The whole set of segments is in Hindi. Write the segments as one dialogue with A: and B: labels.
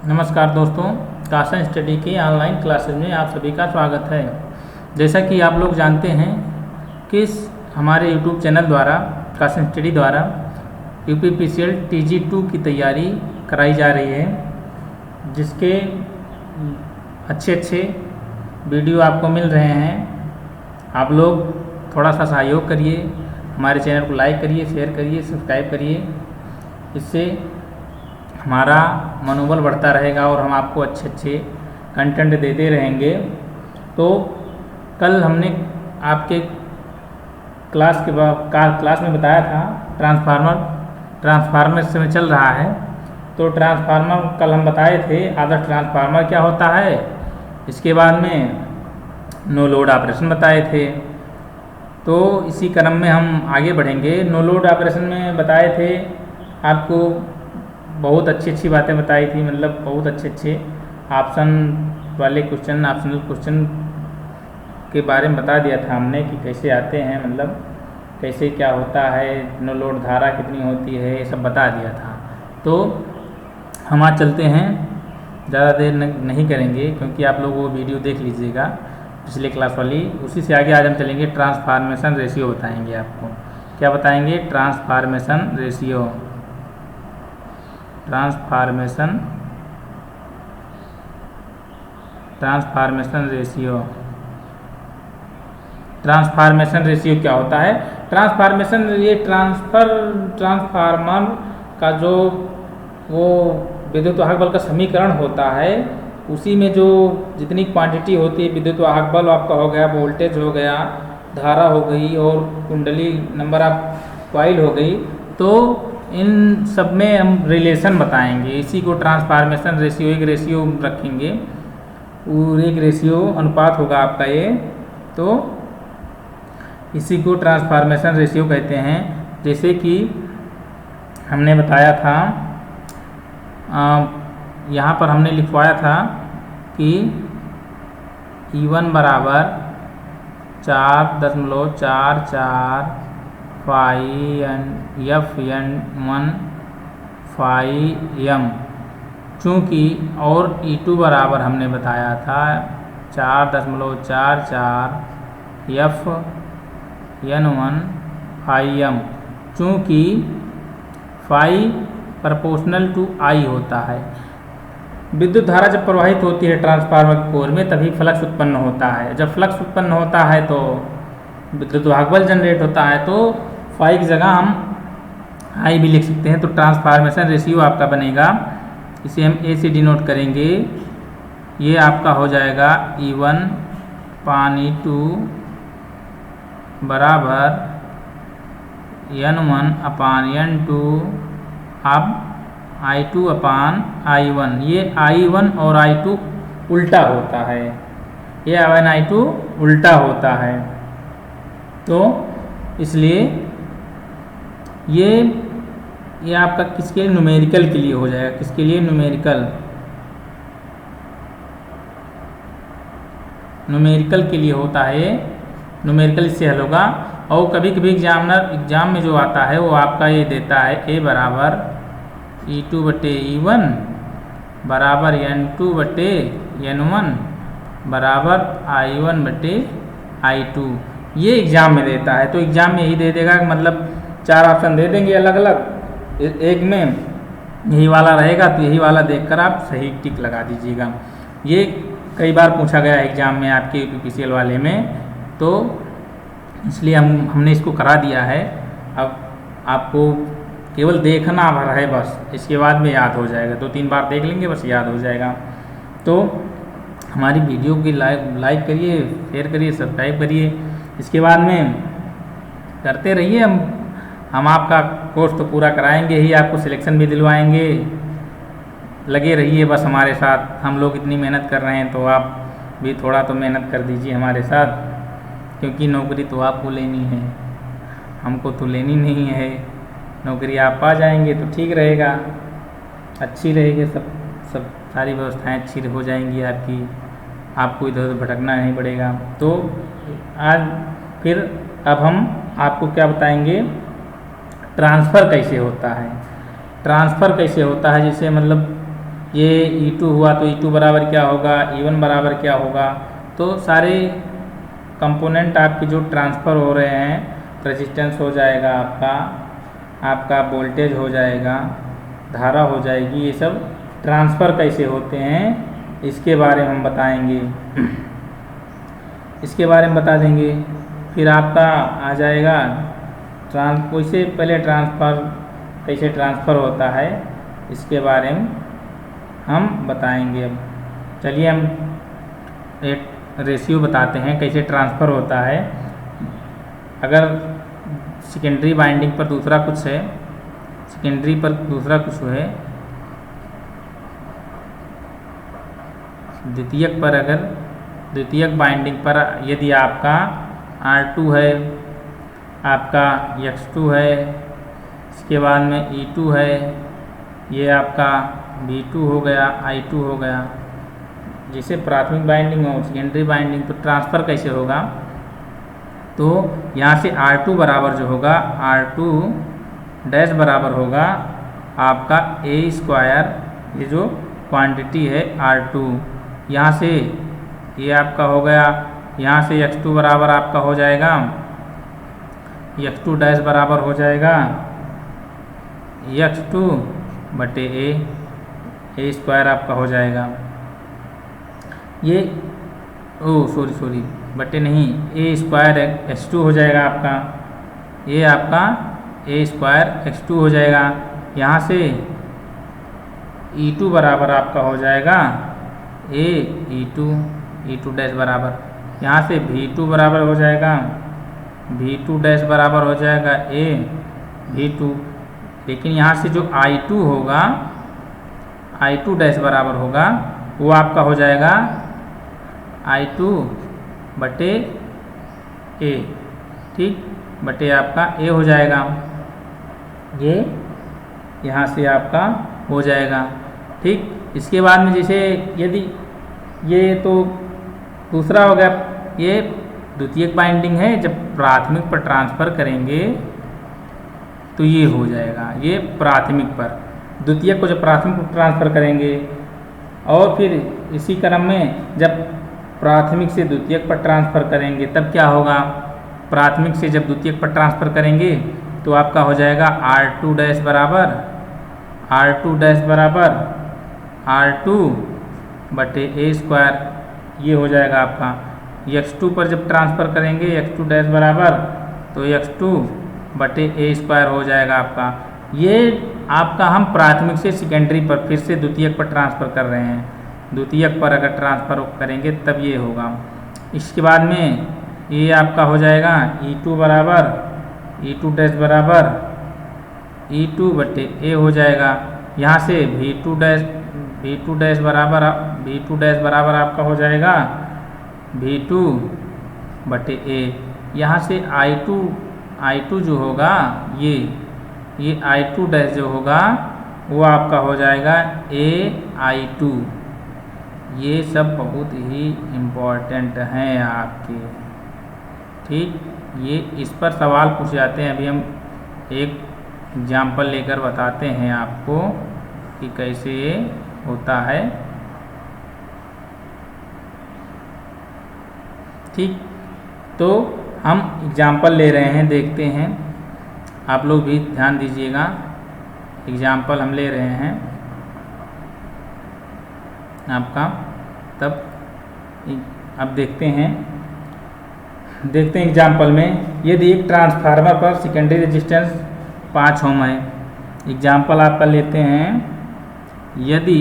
A: नमस्कार दोस्तों, कासन स्टडी की ऑनलाइन क्लासेज में आप सभी का स्वागत है। जैसा कि आप लोग जानते हैं कि हमारे यूट्यूब चैनल द्वारा कासन स्टडी द्वारा यूपीपीसीएल TG2 की तैयारी कराई जा रही है, जिसके अच्छे वीडियो आपको मिल रहे हैं। आप लोग थोड़ा सा सहयोग करिए, हमारे चैनल को लाइक करिए, शेयर करिए, सब्सक्राइब करिए। इससे हमारा मनोबल बढ़ता रहेगा और हम आपको अच्छे कंटेंट देते रहेंगे। तो कल हमने आपके क्लास में बताया था ट्रांसफार्मर से चल रहा है। तो ट्रांसफार्मर कल हम बताए थे, आदर्श ट्रांसफार्मर क्या होता है। इसके बाद में नो लोड ऑपरेशन बताए थे। तो इसी क्रम में हम आगे बढ़ेंगे। नो लोड ऑपरेशन में बताए थे आपको बहुत अच्छी बातें बताई थी, मतलब बहुत अच्छे ऑप्शन वाले क्वेश्चन, ऑप्शनल क्वेश्चन के बारे में बता दिया था हमने कि कैसे आते हैं, मतलब कैसे क्या होता है, नो लोड धारा कितनी होती है, ये सब बता दिया था। तो हम आज चलते हैं, ज़्यादा देर नहीं करेंगे क्योंकि आप लोग वो वीडियो देख लीजिएगा पिछले क्लास वाली। उसी से आगे आज हम चलेंगे, ट्रांसफार्मेशन रेशियो बताएंगे आपको। क्या बताएंगे? Transformation ratio. ट्रांसफार्मेशन रेशियो क्या होता है? ट्रांसफार्मेशन, ये ट्रांसफार्मर का जो वो विद्युत वाहक बल का समीकरण होता है, उसी में जो जितनी क्वांटिटी होती है, विद्युत वाहक बल आपका हो गया, वोल्टेज हो गया, धारा हो गई और कुंडली नंबर ऑफ कॉइल हो गई, तो इन सब में हम रिलेशन बताएंगे। इसी को ट्रांसफार्मेशन रेशियो, एक रेशियो रखेंगे और एक रेशियो अनुपात होगा आपका ये। तो इसी को ट्रांसफार्मेशन रेशियो कहते हैं। जैसे कि हमने बताया था, यहाँ पर हमने लिखवाया था कि E1 बराबर 4.44 Fn1 m, चूँकि और E2 बराबर हमने बताया था 4.44 Fn1 m, चूँकि फाई प्रोपोर्शनल टू I होता है। विद्युत धारा जब प्रवाहित होती है ट्रांसफार्मर कोर में, तभी फ्लक्स उत्पन्न होता है। जब फ्लक्स उत्पन्न होता है तो विद्युत वाहक बल जनरेट होता है। तो फाई की जगह हम आई भी लिख सकते हैं। तो ट्रांसफार्मेशन रेशियो आपका बनेगा, इसे हम ए से डिनोट करेंगे। ये आपका हो जाएगा E1 E2 बराबर N1/N2 अब I2/I1। ये I1 और I2 उल्टा होता है, ये I1 I2 उल्टा होता है। तो इसलिए ये आपका किसके लिए? न्यूमेरिकल के लिए हो जाएगा। किसके लिए? न्यूमेरिकल के लिए होता है। न्यूमेरिकल इससे हल होगा। और कभी कभी एग्जाम में जो आता है वो आपका ये देता है A बराबर E2/E1 बराबर N2/N1 बराबर I1/I2। ये एग्ज़ाम में देता है। तो एग्ज़ाम में यही दे देगा, मतलब 4 ऑप्शन दे देंगे अलग अलग, एक में यही वाला रहेगा, तो यही वाला देखकर आप सही टिक लगा दीजिएगा। ये कई बार पूछा गया है एग्ज़ाम में आपके यूपीपीसीएल वाले में, तो इसलिए हमने इसको करा दिया है। अब आपको केवल देखना भर है बस, इसके बाद में याद हो जाएगा। 2-3 बार देख लेंगे, बस याद हो जाएगा। तो हमारी वीडियो की लाइक करिए, शेयर करिए, सब्सक्राइब करिए। इसके बाद में करते रहिए। हम आपका कोर्स तो पूरा कराएंगे ही, आपको सिलेक्शन भी दिलवाएंगे। लगे रहिए बस हमारे साथ। हम लोग इतनी मेहनत कर रहे हैं तो आप भी थोड़ा तो मेहनत कर दीजिए हमारे साथ, क्योंकि नौकरी तो आपको लेनी है, हमको तो लेनी नहीं है। नौकरी आप पा जाएंगे तो ठीक रहेगा, अच्छी रहेगी, सब सारी व्यवस्थाएं अच्छी हो जाएंगी आपकी, आपको इधर उधर भटकना नहीं पड़ेगा। तो आज फिर अब हम आपको क्या बताएंगे, ट्रांसफ़र कैसे होता है। ट्रांसफ़र कैसे होता है, जैसे मतलब ये E2 हुआ तो E2 बराबर क्या होगा, E1 बराबर क्या होगा। तो सारे कंपोनेंट आपके जो ट्रांसफ़र हो रहे हैं, रेजिस्टेंस हो जाएगा आपका वोल्टेज हो जाएगा, धारा हो जाएगी, ये सब ट्रांसफ़र कैसे होते हैं इसके बारे में हम बताएंगे। इसके बारे में बता देंगे। फिर आपका आ जाएगा वैसे पहले ट्रांसफ़र कैसे ट्रांसफ़र होता है इसके बारे में हम बताएंगे। अब चलिए हम एक रेशियो बताते हैं कैसे ट्रांसफ़र होता है। अगर सेकेंडरी बाइंडिंग पर दूसरा कुछ है, सेकेंडरी पर दूसरा कुछ है, द्वितीयक पर अगर द्वितीयक बाइंडिंग पर यदि आपका R2 है, आपका X2 है, इसके बाद में E2 है, ये आपका V2 हो गया, I2 हो गया। जैसे प्राथमिक बाइंडिंग और सेकेंडरी बाइंडिंग तो ट्रांसफ़र कैसे होगा, तो यहाँ से R2 बराबर जो होगा, R2 डैश बराबर होगा आपका A स्क्वायर, ये जो क्वांटिटी है R2, यहाँ से ये आपका हो गया, यहाँ से X2 बराबर आपका हो जाएगा, X2 डैश बराबर हो जाएगा X2 बटे A स्क्वायर आपका हो जाएगा। ये सॉरी बटे नहीं, A स्क्वायर X2 हो जाएगा आपका, ये आपका A स्क्वायर X2 हो जाएगा। यहाँ से E2 बराबर आपका हो जाएगा E2 डैश बराबर, यहाँ से V2 बराबर हो जाएगा, V2 डैश बराबर हो जाएगा V2। लेकिन यहाँ से जो I2 होगा, I2 डैश बराबर होगा, वो आपका हो जाएगा I2 बटे A, ठीक, बटे आपका A हो जाएगा। ये यहाँ से आपका हो जाएगा, ठीक। इसके बाद में जैसे यदि ये तो दूसरा हो गया, ये द्वितीयक बाइंडिंग है, जब प्राथमिक पर ट्रांसफ़र करेंगे तो ये हो जाएगा, ये प्राथमिक पर, द्वितीयक को जब प्राथमिक पर ट्रांसफ़र करेंगे और फिर इसी क्रम में जब प्राथमिक से द्वितीयक पर ट्रांसफ़र करेंगे तब क्या होगा, प्राथमिक से जब द्वितीयक पर ट्रांसफ़र करेंगे तो आपका हो जाएगा R2 डैश बराबर R2 बटे A स्क्वायर, ये हो जाएगा आपका। X2 पर जब ट्रांसफ़र करेंगे X2 डैश बराबर तो X2 बटे A स्क्वायर हो जाएगा आपका। ये आपका हम प्राथमिक से सेकेंडरी पर फिर से द्वितीयक पर ट्रांसफ़र कर रहे हैं, द्वितीयक पर अगर ट्रांसफ़र करेंगे तब ये होगा। इसके बाद में ये आपका हो जाएगा E2 डैश बराबर E2 बटे A हो जाएगा। यहाँ से V2 डैश बराबर आपका हो जाएगा V2 बटे A। यहाँ से I2 जो होगा, ये I2 डैश जो होगा वो आपका हो जाएगा AI2। ये सब बहुत ही इम्पोर्टेंट हैं आपके, ठीक। ये इस पर सवाल पूछे जाते हैं। अभी हम एक एग्जाम्पल लेकर बताते हैं आपको कि कैसे ये होता है, ठीक। तो हम एग्जाम्पल ले रहे हैं, देखते हैं, आप लोग भी ध्यान दीजिएगा। एग्जाम्पल हम ले रहे हैं आपका, तब अब देखते हैं एग्जाम्पल में। यदि एक ट्रांसफार्मर पर सेकेंडरी रेजिस्टेंस 5 ओम है, एग्जाम्पल आपका लेते हैं, यदि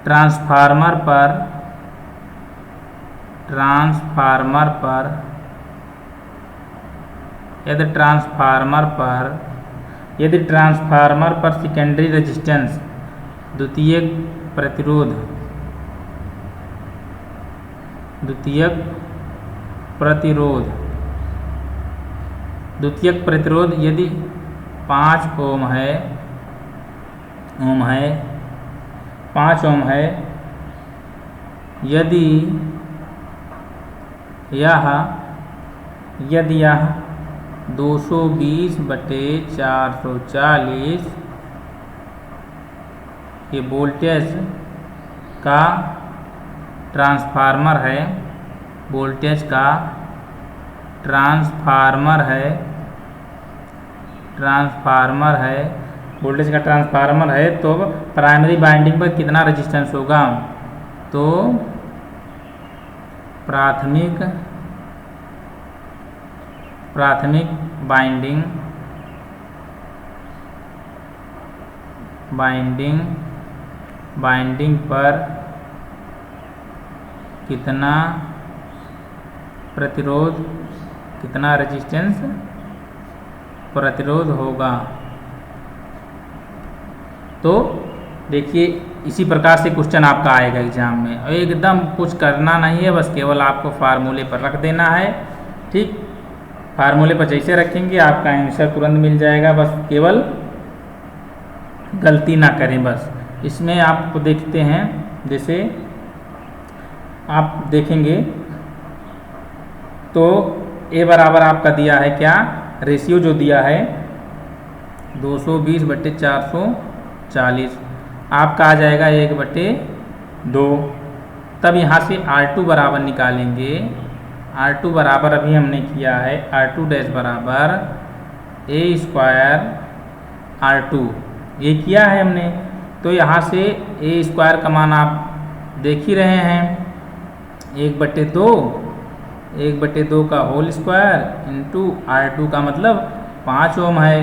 A: ट्रांसफार्मर पर सेकेंडरी रेजिस्टेंस द्वितीयक प्रतिरोध यदि 5 ओम है, 5 ओम है, यदि यह 220/440 ये वोल्टेज का ट्रांसफार्मर है, वोल्टेज का ट्रांसफार्मर है, वोल्टेज का ट्रांसफार्मर है। तो प्राइमरी बाइंडिंग पर कितना रेजिस्टेंस होगा? तो प्राथमिक बाइंडिंग पर कितना प्रतिरोध, कितना रेजिस्टेंस प्रतिरोध होगा। तो देखिए इसी प्रकार से क्वेश्चन आपका आएगा एग्जाम में, और एकदम कुछ करना नहीं है, बस केवल आपको फार्मूले पर रख देना है। ठीक, फार्मूले पर जैसे रखेंगे आपका आंसर तुरंत मिल जाएगा, बस केवल गलती ना करें बस। इसमें आप देखते हैं, जैसे आप देखेंगे तो ए बराबर आपका दिया है क्या, रेशियो जो दिया है 220/440, आपका आ जाएगा 1/2। तब यहाँ से R2 बराबर निकालेंगे। R2 बराबर अभी हमने किया है R2 डैश बराबर A² R2, ये किया है हमने। तो यहाँ से A² का मान आप देख ही रहे हैं, 1/2 का होल स्क्वायर इंटू R2 का मतलब 5 ओम है।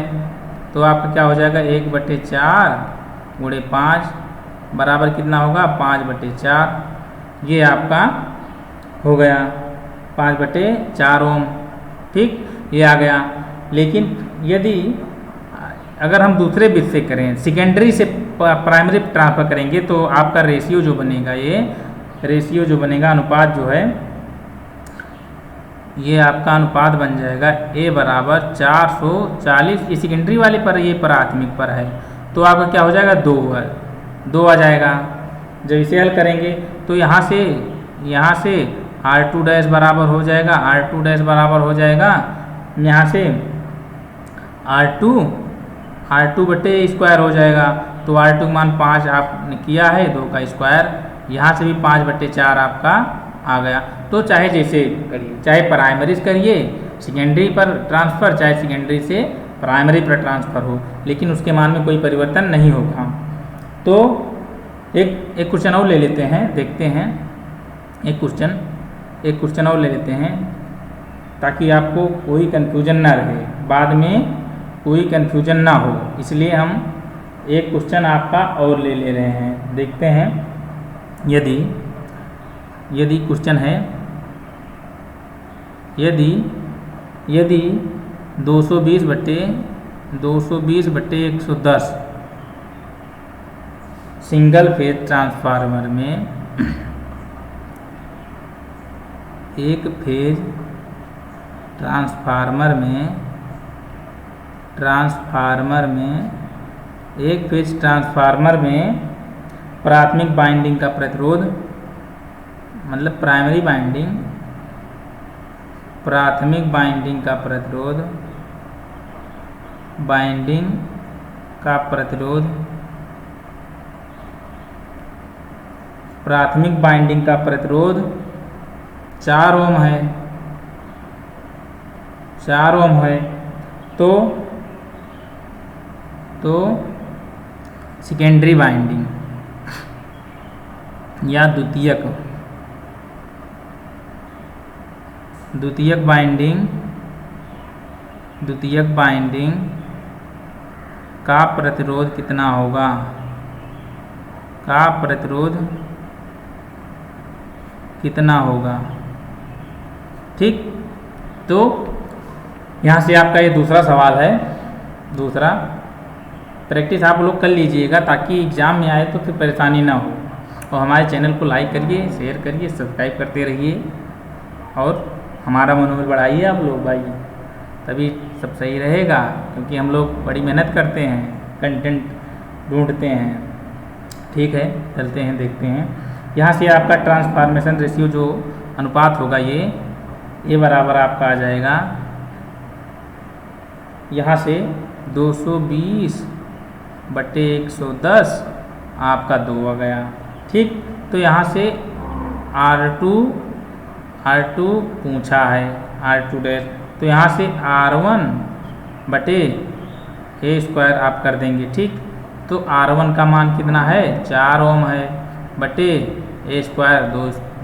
A: तो आपका क्या हो जाएगा 1/4 गुणे 5 बराबर कितना होगा 5/4, ये आपका हो गया 5/4 ओम। ठीक, ये आ गया। लेकिन यदि अगर हम दूसरे बिट से करें, सेकेंडरी से प्राइमरी ट्रांसफर करेंगे, तो आपका रेशियो जो बनेगा, ये रेशियो जो बनेगा, अनुपात जो है, ये आपका अनुपात बन जाएगा A बराबर 440, ये सेकेंडरी वाले पर, ये प्राथमिक पर है। तो आपका क्या हो जाएगा 2 आ जाएगा। जब इसे हल करेंगे तो यहाँ से R2 डैश बराबर हो जाएगा, R2 डैश बराबर हो जाएगा यहाँ से R2/² हो जाएगा। तो R2 का मान 5 आपने किया है, 2 का स्क्वायर, यहाँ से भी 5/4 आपका आ गया। तो चाहे जैसे करिए, चाहे प्राइमरी से करिए सेकेंडरी पर ट्रांसफ़र, चाहे सेकेंडरी से प्राइमरी पर ट्रांसफ़र हो, लेकिन उसके मान में कोई परिवर्तन नहीं होगा। तो एक क्वेश्चन और ले लेते हैं, देखते हैं। एक क्वेश्चन और ले लेते हैं ताकि आपको कोई कन्फ्यूजन ना रहे, बाद में कोई कन्फ्यूजन ना हो, इसलिए हम एक क्वेश्चन आपका और ले रहे हैं। देखते हैं, यदि क्वेश्चन है, यदि 220/110 सिंगल फेज ट्रांसफार्मर में, एक फेज ट्रांसफार्मर में प्राथमिक बाइंडिंग का प्रतिरोध, मतलब प्राथमिक बाइंडिंग का प्रतिरोध 4 ओम है, 4 ओम है। तो सेकेंडरी बाइंडिंग या द्वितीयक बाइंडिंग का प्रतिरोध कितना होगा, ठीक। तो यहाँ से आपका ये दूसरा सवाल है, दूसरा प्रैक्टिस आप लोग कर लीजिएगा ताकि एग्ज़ाम में आए तो फिर परेशानी ना हो। और हमारे चैनल को लाइक करिए, शेयर करिए, सब्सक्राइब करते रहिए और हमारा मनोबल बढ़ाइए आप लोग भाई, तभी सब सही रहेगा। क्योंकि हम लोग बड़ी मेहनत करते हैं, कंटेंट ढूंढते हैं। ठीक है, चलते हैं, देखते हैं। यहाँ से आपका ट्रांसफॉर्मेशन रेशियो जो अनुपात होगा, ये बराबर आपका आ जाएगा यहाँ से 220 बटे 110 आपका 2 आ गया। ठीक, तो यहाँ से R2 पूछा है, R2 डैश, तो यहाँ से R1 बटे ए स्क्वायर आप कर देंगे। ठीक, तो R1 का मान कितना है 4 ओम है, बटे ए स्क्वायर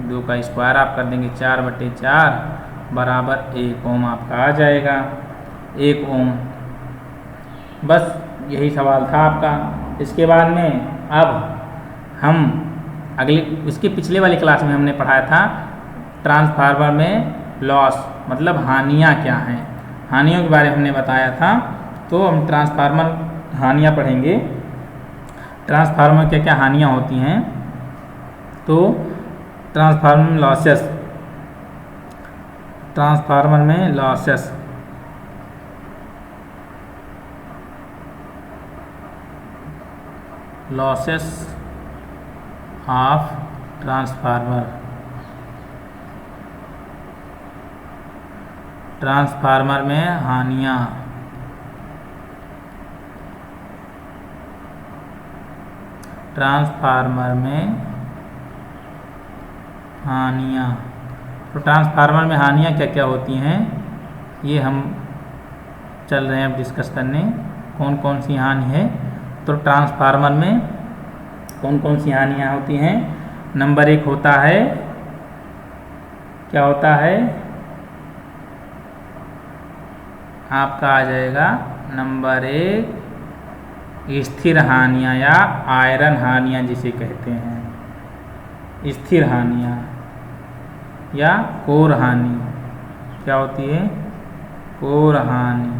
A: 2 का स्क्वायर आप कर देंगे, 4 बटे 4 बराबर 1 ओम आपका आ जाएगा, 1 ओम। बस यही सवाल था आपका। इसके बाद में अब हम इसके पिछले वाली क्लास में हमने पढ़ाया था ट्रांसफार्मर में लॉस मतलब हानियाँ क्या हैं, हानियों के बारे में हमने बताया था। तो हम ट्रांसफार्मर हानियाँ पढ़ेंगे, ट्रांसफार्मर क्या क्या हानियाँ होती हैं। तो ट्रांसफार्मर में लॉसेस, ट्रांसफार्मर में लॉसेस ऑफ ट्रांसफार्मर, ट्रांसफार्मर में हानियाँ, ट्रांसफार्मर में हानियाँ। तो ट्रांसफार्मर में हानियाँ क्या क्या होती हैं ये हम चल रहे हैं अब डिस्कस करने, कौन कौन सी हानि है। तो ट्रांसफार्मर में कौन कौन सी हानियाँ होती हैं। नंबर 1 होता है, क्या होता है आपका आ जाएगा नंबर 1 स्थिर हानियाँ या आयरन हानियाँ जिसे कहते हैं, स्थिर हानियाँ या कोर हानि। क्या होती है कोर हानि।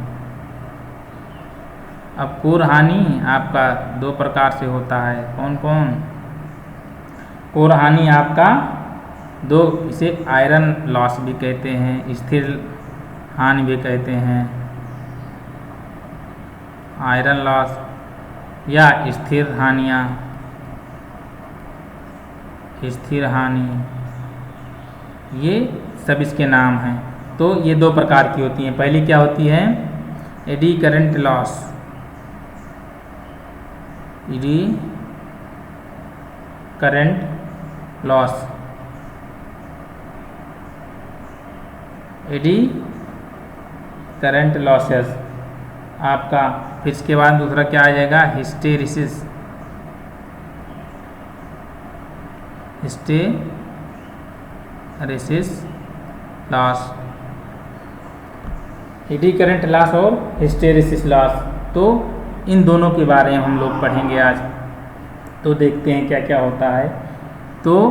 A: अब कोर हानि आपका 2 प्रकार से होता है, कौन कौन। कोर हानि आपका 2, इसे आयरन लॉस भी कहते हैं, स्थिर हानि भी कहते हैं, आयरन लॉस या स्थिर हानियाँ, स्थिर हानि, ये सब इसके नाम हैं। तो ये 2 प्रकार की होती हैं। पहली क्या होती है AD current loss, AD current loss, eddy current losses आपका। फिर इसके बाद दूसरा क्या आ जाएगा hysteresis, hysteresis loss, AD current loss और हिस्टेरिसिस लॉस। तो इन दोनों के बारे में हम लोग पढ़ेंगे आज। तो देखते हैं क्या क्या होता है। तो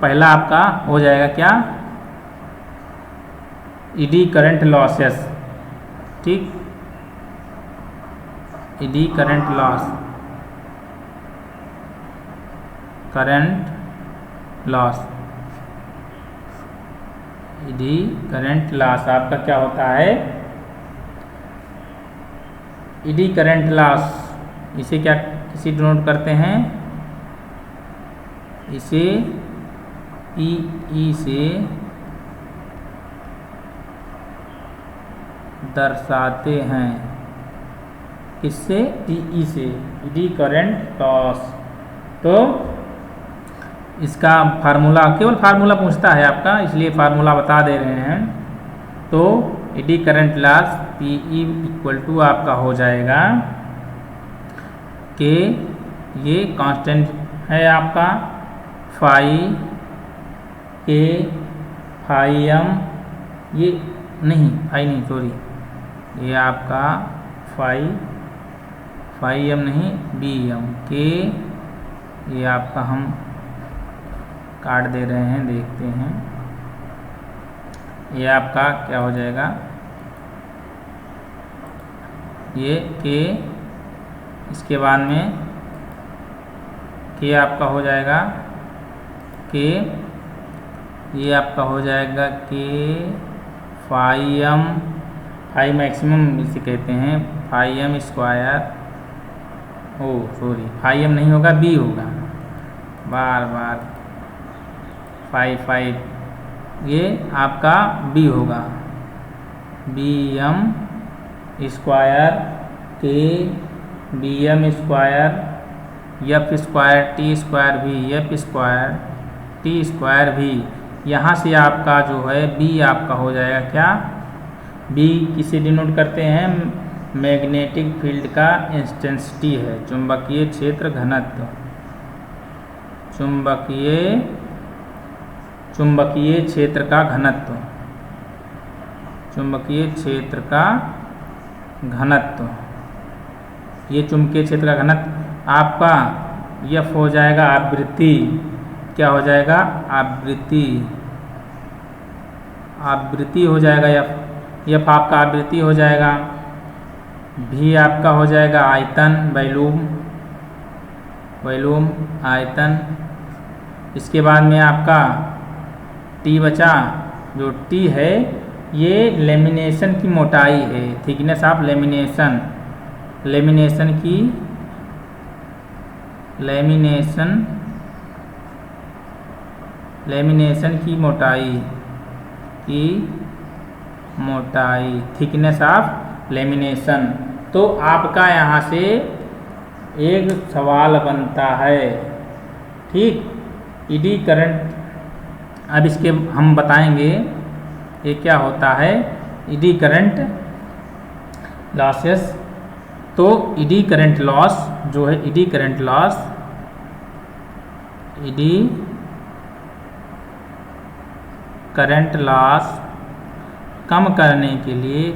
A: पहला आपका हो जाएगा क्या एडी करंट लॉसेस। ठीक, AD current loss, current loss, AD current loss आपका क्या होता है एडी करंट लॉस। इसे क्या किसी डिनोट करते हैं, इसे ई से दर्शाते हैं, किससे टी से, एडी करंट लॉस। तो इसका फार्मूला केवल फार्मूला पूछता है आपका, इसलिए फार्मूला बता दे रहे हैं। तो eddy current loss PE equal to आपका हो जाएगा कि ये कांस्टेंट है आपका फाई के फाई एम, ये नहीं फाई नहीं सॉरी, ये आपका फाई एम नहीं बी एम के, ये आपका हम काट दे रहे हैं, देखते हैं। ये आपका क्या हो जाएगा ये के, इसके बाद में के आपका हो जाएगा के, ये आपका हो जाएगा के फाई एम, फाई मैक्सिमम इसे कहते हैं, फाई एम स्क्वायर, ओ सॉरी फाई एम नहीं होगा बी होगा, बार बार फाई, ये आपका बी होगा, बी एम स्क्वायर के B M square F square T square भी एफ स्क्वायर टी स्क्वायर भी। यहाँ से आपका जो है बी आपका हो जाएगा क्या, बी किसे डिनोट करते हैं, मैग्नेटिक फील्ड का इंटेंसिटी है, चुंबकीय क्षेत्र घनत्व, चुंबकीय क्षेत्र का घनत्व, चुंबकीय क्षेत्र का घनत्व, ये चुंबकीय क्षेत्र का घनत्व आपका एफ हो जाएगा आवृत्ति, क्या हो जाएगा आवृत्ति, आवृत्ति हो जाएगा एफ आपका आवृत्ति हो जाएगा, भी आपका हो जाएगा आयतन वॉल्यूम आयतन। इसके बाद में आपका टी बचा, जो टी है ये लेमिनेशन की मोटाई है, थिकनेस ऑफ लेमिनेशन, लेमिनेशन की मोटाई, थिकनेस ऑफ लेमिनेशन। तो आपका यहाँ से एक सवाल बनता है, ठीक, ईडी करंट, अब इसके हम बताएंगे ये क्या होता है ईडी करंट लॉसेस। तो ईडी करंट लॉस जो है, eddy current loss, eddy current loss कम करने के लिए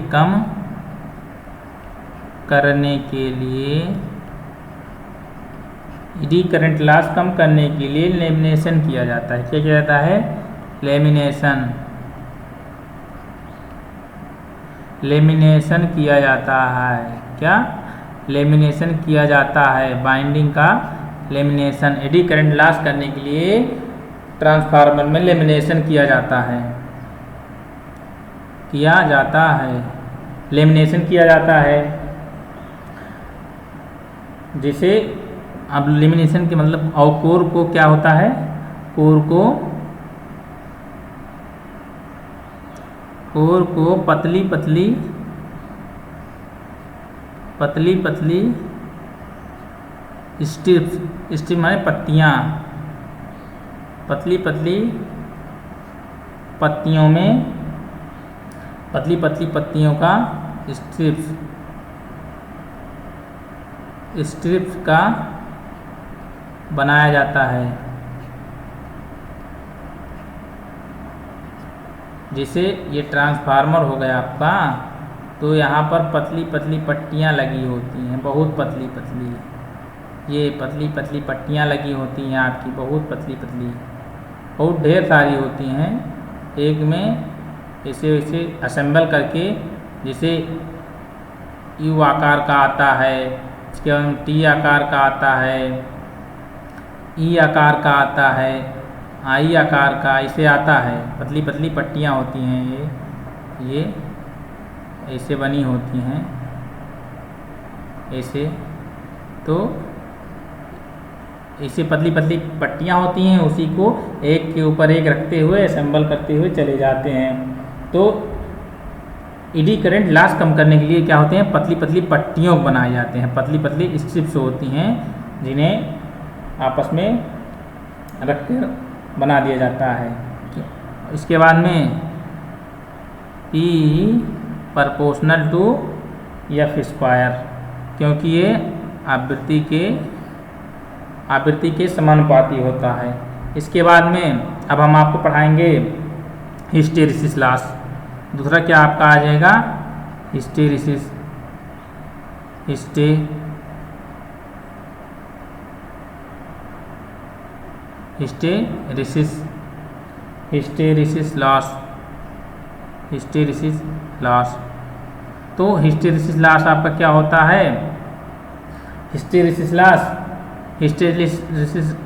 A: ईडी करंट लॉस कम करने के लिए लेमिनेशन किया जाता है। क्या किया जाता है, लेमिनेशन किया जाता है, क्या लेमिनेशन किया जाता है, बाइंडिंग का लेमिनेशन, एडी करंट लॉस करने के लिए ट्रांसफार्मर में लेमिनेशन किया जाता है, लेमिनेशन किया जाता है। जैसे अब लेमिनेशन के मतलब, और कोर को क्या होता है, कोर को पतली पतली स्ट्रिप्स माने पत्तियाँ, पतली पत्तियों में, पतली पत्तियों का स्ट्रिप्स का बनाया जाता है। जैसे ये ट्रांसफार्मर हो गया आपका, तो यहाँ पर पतली पट्टियाँ लगी होती हैं, बहुत पतली, ये पतली पट्टियाँ लगी होती हैं आपकी, बहुत पतली, बहुत ढेर सारी होती हैं, एक में ऐसे असेंबल करके, जैसे यू आकार का आता है, इसके बाद टी आकार का आता है, ई आकार का आता है, आई आकार का ऐसे आता है, पतली पट्टियाँ होती हैं, ये ऐसे बनी होती हैं, ऐसे, तो ऐसे पतली पट्टियाँ होती हैं, उसी को एक के ऊपर एक रखते हुए असेंबल करते हुए चले जाते हैं। तो ईडी करंट लॉस कम करने के लिए क्या होते हैं, पतली पट्टियों को बनाए जाते हैं, पतली स्ट्रिप्स होती हैं, जिन्हें आपस में रख कर बना दिया जाता है। इसके बाद में P proportional to F square, क्योंकि ये आवृत्ति के समानुपाती होता है। इसके बाद में अब हम आपको पढ़ाएंगे हिस्टेरिसिस लॉस। दूसरा क्या आपका आ जाएगा, हिस्टेरिसिस लॉस। तो हिस्टेरिसिस लॉस आपका क्या होता है, हिस्टेरिसिस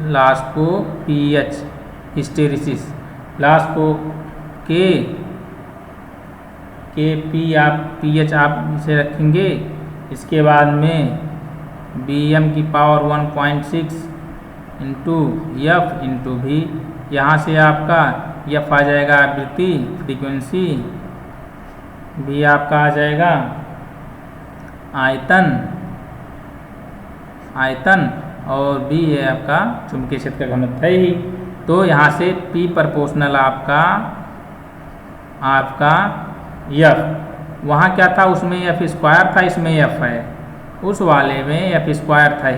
A: लॉस को पीएच, हिस्टेरिसिस लॉस को के पी आप पीएच आप इसे रखेंगे। इसके बाद में bm की पावर 1.6 इंटू एफ इंटू भी, यहाँ से आपका एफ आ जाएगा आवृत्ति फ्रीक्वेंसी, भी आपका आ जाएगा आयतन और बी है आपका चुंबकीय क्षेत्र का घनत्व है ही। तो यहाँ से P प्रोपोर्शनल आपका F, वहाँ क्या था उसमें F स्क्वायर था, इसमें F है, उस वाले में F स्क्वायर था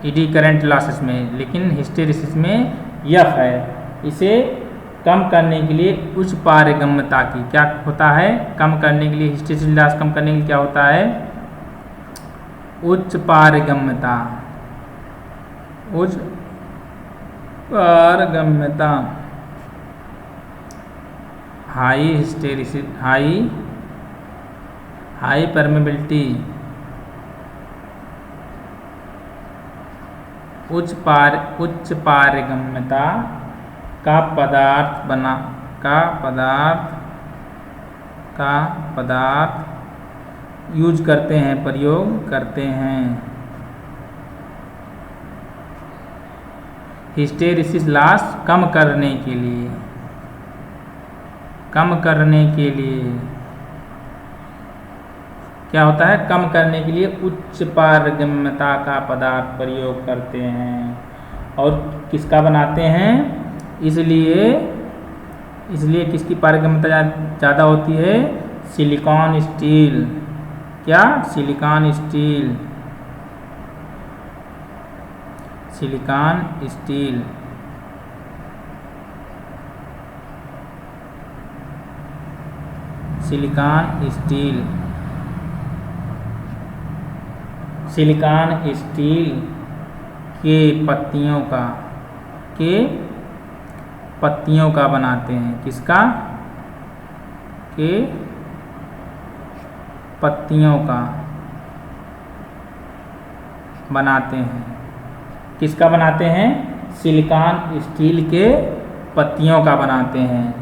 A: ईडी करंट लॉसेस में, लेकिन हिस्टैरिसीस में F है। इसे कम करने के लिए उच्च पारगम्यता की क्या होता है, कम करने के लिए हिस्टैरिसीस लॉस कम करने के लिए क्या होता है, उच्च पारगम्यता हाई हिस्टैरिसीस हाई परमेबिलिटी उच्च पारगम्यता का पदार्थ यूज करते हैं, प्रयोग करते हैं हिस्टैरिसीस लॉस कम करने के लिए क्या होता है, कम करने के लिए उच्च पारगम्यता का पदार्थ प्रयोग करते हैं। और किसका बनाते हैं, इसलिए किसकी पारगम्यता ज़्यादा होती है, सिलिकॉन स्टील। क्या, सिलिकॉन स्टील के पत्तियों का बनाते हैं, किसका, के पत्तियों का बनाते हैं, किसका बनाते हैं, सिलिकॉन स्टील के पत्तियों का बनाते हैं।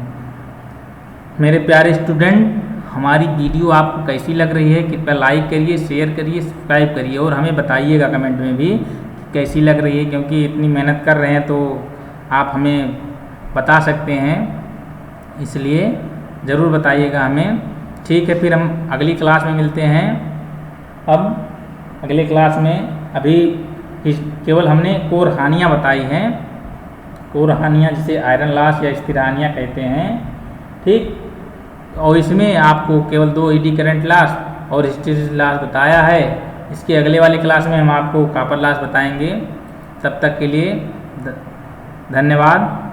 A: मेरे प्यारे स्टूडेंट, हमारी वीडियो आपको कैसी लग रही है, कृपया लाइक करिए, शेयर करिए, सब्सक्राइब करिए और हमें बताइएगा कमेंट में भी कैसी लग रही है, क्योंकि इतनी मेहनत कर रहे हैं तो आप हमें बता सकते हैं, इसलिए ज़रूर बताइएगा हमें। ठीक है, फिर हम अगली क्लास में मिलते हैं। अब अगले क्लास में अभी केवल हमने कोर हानियाँ बताई हैं, कोर हानियाँ जिसे आयरन लॉस या स्थिर हानियाँ कहते हैं, ठीक। और इसमें आपको केवल 2 ईडी करंट लॉस और हिस्टैरिसीस लॉस बताया है। इसके अगले वाली क्लास में हम आपको कॉपर लॉस बताएंगे। तब तक के लिए धन्यवाद।